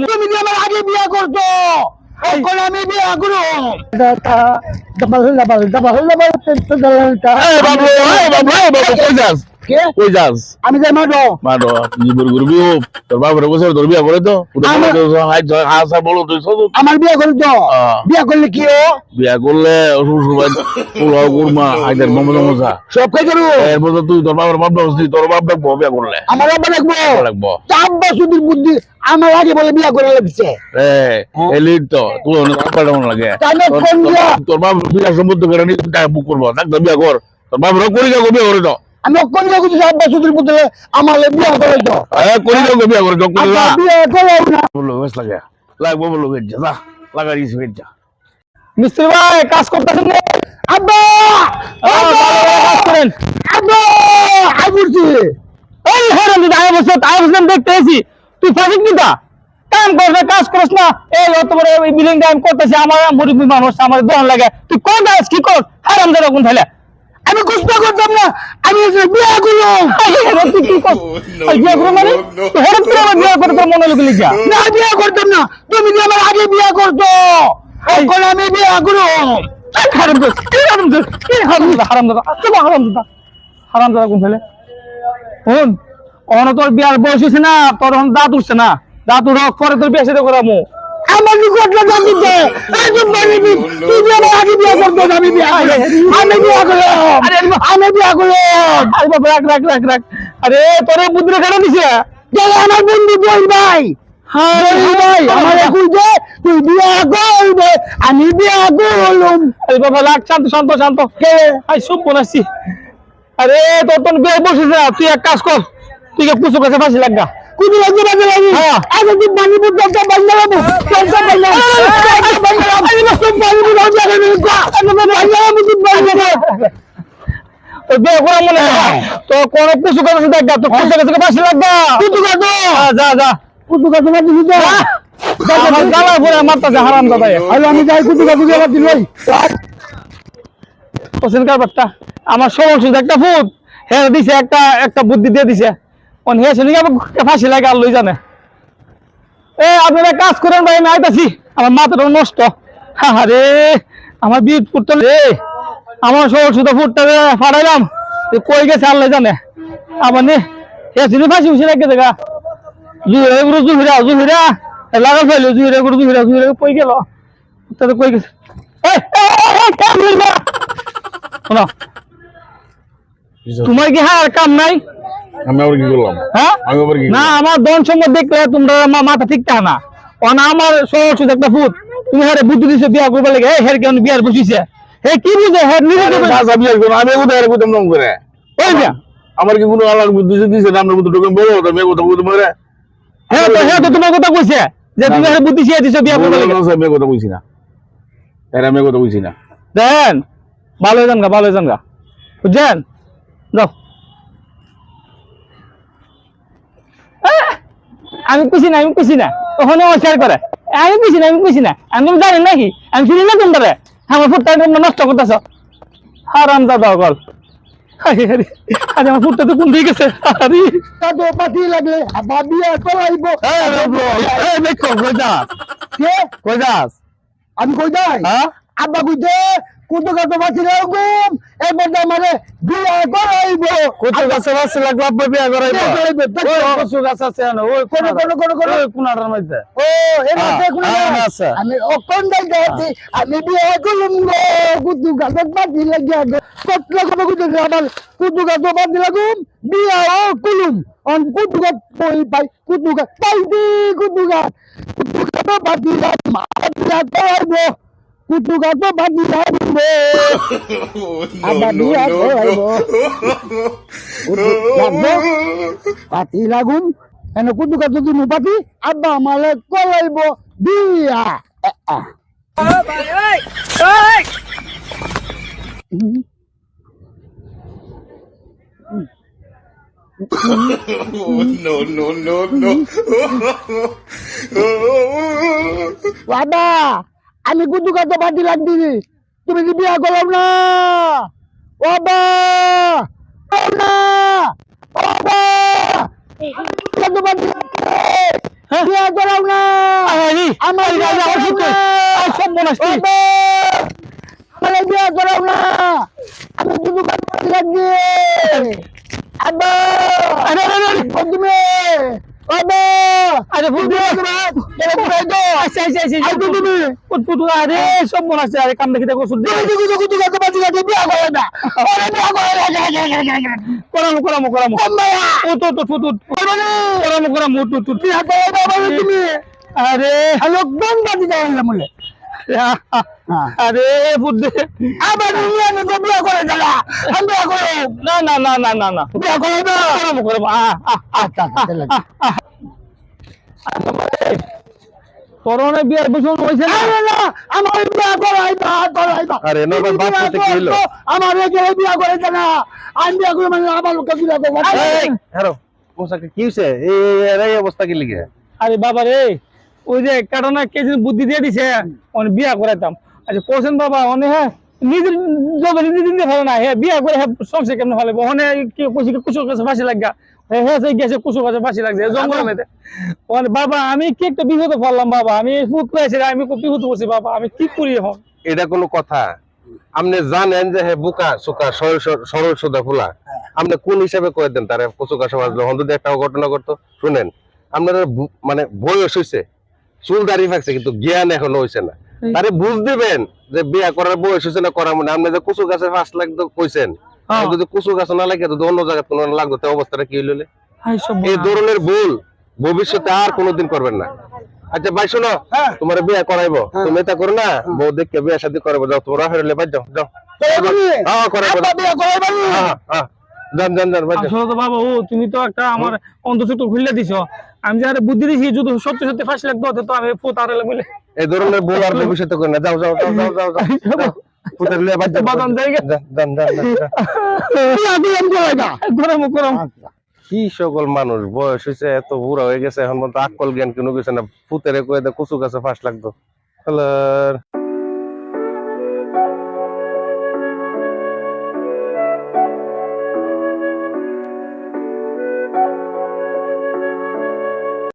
তুমি যে আমার আগে বিয়ে করছো এখন আমি বিয়ে করো আমি যাই মারো মারো তোর বাবার বছর তোর বিয়া করে তো আমার বিয়ে করে তো বিয়ে করলে কি ও বিয়া করলে সব কাজ করবো এরপর তুই তোর বাবার বাপ ডাকবি তোর বাপ ডাকবো বিয়া করলে আমার বাবা লাগবো লাগবো চাব্বা শুধুর বুদ্ধি আমার আগে বলে বিয়ে করে লাগছে এলিট তো তুই অনেক লাগে তোর বাপ বিয়া সম্পত্তি করে নি টাকা বুক করবো ডাক্তার বিয়া কর তোর বাবার করি যাবো বিয়া করে তো আমি অক্ষণ যাবো চাব্বা শুধুর বুদ্ধি আমার বিয়ে করে তো করি যাবো বিয়া করে তো বিয়ে করে না বললো বেশ লাগে লাগবো বললো গেছে যা লাগা দিয়েছি গেছে মিস্ত্রি ভাই কাজ করতেছেন না আব্বা আব্বা আইবুরছি এই হেরাম দিদা আইবুরছিলাম দেখতে এসি তুই ফাঁসিক নিতা কাম করবে কাজ করছ না এই অত বড় এই বিল্ডিং টাইম করতেছি আমার মুরব্বী মানুষ আমার দোকান লাগে তুই কোন কাজ কি কর হারাম দাদা কোন থাইলে আমি কষ্ট করতাম না আমি বিয়ে করলাম তুই কি কর বিয়ে করো মানে হঠাৎ করে আমার বিয়ে করে তোর মনে লোক লিখা না বিয়ে করতাম না তুমি যে আমার আগে বিয়ে করছো এখন আমি বিয়ে করো হারাম দাদা হারাম দাদা হারাম দাদা কোন থাইলে শুন অন তোর বিয়ার বয়স হয়েছে না তোর দাঁত উঠছে না দাঁত উঠক পরে তোর বিয়ে সাথে করামো আমার কি করতে দাঁত উঠছে তুই যে আমার আগে বিয়ে করতো আমি বিয়ে করলাম আমি বিয়ে করলাম আরে বাবা রাখ রাখ রাখ রাখ আরে তোরে বুদ্ধি কেন দিছে আমার বন্ধু বল ভাই হ্যাঁ ভাই আমার এখন যে তুই বিয়ে করবে আমি বিয়ে করলাম আরে বাবা রাখ শান্ত শান্ত শান্ত কে আই সব বলাছি আরে তোর তো বিয়ে বসেছে না তুই এক কাজ কর তুই কুচু কাছে ফাঁসি লাগা কুচু লাগবে বাজে লাগি হ্যাঁ আগে তুই বানি বুদ্ধ একটা বান্দা লাগবে চলতে বান্দা আমি না সব বানি বুদ্ধ জায়গা নেই গা আমি বান্দা বুদ্ধ বান্দা তো বিয়ে করা মনে তো কোন কুচু কাছে লাগা তো কুচু কাছে ফাঁসি লাগা কুচু কাছে যা যা কুচু কাছে ফাঁসি দিতে আমার গালা পরে মারতাছে হারাম দাদা আরে আমি যাই কুচু কাছে গেলা দিলই হোসেন কারবারটা আমার সমস্যা একটা ফুট হ্যাঁ দিছে একটা একটা বুদ্ধি দিয়ে দিছে অন হে শুনি ফাঁসি লাগে আর লই জানে এ আপনারা কাজ করেন ভাই আমি আইতাছি আমার মাথাটা নষ্ট আরে আমার বিট ফুটতে রে আমার সমস্যা ফুটটা ফাড়াইলাম কই গেছে আর লই জানে আবার নে হে শুনি ফাঁসি উঠে লাগে দেখা জুহিরা জুহিরা লাগাল ফেলো জুহিরা জুহিরা কই গেল তাতে কই গেছে শোনো তোমার কি হার কাম নাই আমি আবার কি করলাম হ্যাঁ আমি আবার কি না আমার দন সম্পদ দেখলে তোমরা মাথা ঠিক থাকে না অনা আমার সহজ একটা ফুট তুমি হারে বুদ্ধি দিছো বিয়া করবে লাগে হের কেন বিয়ার বসিছে হে কি বুঝে হের নিজে ভাষা বিয়ে করব আমি কোথায় আর কোথাও নাম করে ওই না আমার কি কোনো আলাদা বুদ্ধি দিছে নামের মতো টোকেন বলো তো মেয়ে কথা বলতে পারে হ্যাঁ তো তোমার কথা কইছে যে তুমি হারে বুদ্ধি শিয়ে দিছো বিয়া করবে লাগে মেয়ে কথা কইছি না এরা মেয়ে কথা কইছি না দেন ভালো জান গা বুঝছেন যাও আমি খুশি না ওখানে অস্বীকার করে আমি খুশি না আমি জানি নাকি আমি শুনি না তোমরা আমার ফুটটা তোমরা নষ্ট করতেছ হারাম দাদা গল আরে আমার ফুটটা তো কোন দিকে গেছে আরে তো পাতি লাগলে আবার বিয়ে করাইবো কই যাস আমি কই যাই আব্বা কইতে কত কত বাঁচি লাগুম এবার আমারে বিয়ে করাইবো কত গাছে বাঁচি লাগবে আব্বা বিয়ে করাইবো কত গাছ আছে না ওই কোন কোনাটার মধ্যে ও এর মধ্যে কোন আছে আমি কোন জায়গাতে আমি বিয়ে করলাম গো কত গাছ বাঁচি লাগিয়া কত কত আমার কত গাছ বাঁচি লাগুম বিয়ে করলাম অন কত গাছ পাই কত গাছ পাইদি কত গাছ বাঁচি লাগবে বিয়ে করাইবো কুটু গাতো বাজি লাগবে আবার বিয়া করাইবো লাগবো পাতি লাগুন এনে কুটু গাতো দিমু পাতি আব্বা আমালে করাইবো বিয়া বাবা আমি কুটু গাতো বাজি লাগবি তুমি কি বিয়া করলাম না বাবা না বাবা হ্যাঁ বিয়া করাও না আমার সব মনে আমার বিয়া করাও না আমি শুধু লাগবে আব্বা আরে আরে তুমি আব্বা আরে ফুটবল আরে পুরাই দাও আচ্ছা আচ্ছা আচ্ছা তুমি ফুটবল আরে সব মনে আছে আরে কাম দেখি দেখো শুদ্ধ কুতু কত বাজি গাতে বিয়া করে না আরে বিয়া করে করামু ও তো করামু তুই হাতে বাবা তুমি আরে লোকজন বাজি যাইলাম বলে আরে বুদ্ধি আবার নিয়ে আমি তো বিয়া করে দাদা আমি বিয়া করে না না না না না না বিয়া করে না করামু আচ্ছা করোনা বিয়ার বছর হইছে না আমার বিয়া করাইবা আরে না ভাই বাপ সাথে কি হলো আমার একে বিয়া করে না আমি বিয়া করে মানে আবার লোক বিয়া করব এই হ্যালো পোশাকে কি হইছে এই অবস্থা কি লিগে আরে বাবা রে ওই যে কারণে কেজি বুদ্ধি দিয়ে দিছে ওন বিয়া করাইতাম আচ্ছা কোসেন বাবা ওনে হ্যাঁ নিজের জব নিজে দিতে ভালো না হ্যাঁ বিয়া করে সংসার কেমন ভালো ওনে কি কইছি কুসুর কাছে ফাঁসি লাগা হ্যাঁ সেই গেছে কুসুর কাছে ফাঁসি লাগছে জঙ্গলেতে ওনে বাবা আমি কি একটা বিপদে পড়লাম বাবা আমি ফুট করেছি আমি খুব বিপদ পড়ছি বাবা আমি কি করি এখন এটা কোনো কথা আপনি জানেন যে হে বুকা সুকা সরল সুদা ফুলা আপনি কোন হিসাবে কয়ে দেন তারে কুসুকা সমাজ যখন যদি একটা ঘটনা করতো শুনেন আপনার মানে বয়স হইছে চুল দাড়ি ফাকছে কিন্তু জ্ঞান এখনো হইছে না তারে বুঝ দিবেন যে বিয়া করার বয়স হইছে না করা মানে আপনি যে কুসু গাছে 5 লাখ তো কইছেন যদি কুসু গাছ না লাগে তো অন্য জায়গায় কোনো লাগতো তে অবস্থাটা কি হইলো এই ধরনের ভুল ভবিষ্যতে আর কোনোদিন করবেন না আচ্ছা ভাই শোনো তোমার বিয়া করাইবো তুমি এটা করো না বউ দেখে বিয়া শাদী করাবো যাও তোমরা ফেরলে বাদ যাও যাও হ্যাঁ করাবো বিয়া করাইবা হ্যাঁ জান জান জান বাদ যাও আসলে তো বাবা ও তুমি তো একটা আমার অন্তঃচক্ষু খুলে দিছো আমি যারা বুদ্ধি দিছি যদি সত্যি সত্যি ফাঁসি লাগতো তো আমি ফুট আড়ালে বলে এই ধরনের ভুল আর ভবিষ্যতে করো না যাও যাও যাও যাও যাও যাও ফুটারলে বাদ যাও বাদাম জায়গা জান জান জান কি সকল মানুষ বয়স হয়েছে এত বুড়া হয়ে গেছে এখন পর্যন্ত আকল জ্ঞান কোনো কিছু না ফুতেরে কয়ে কুচু গাছে 5 লাগতো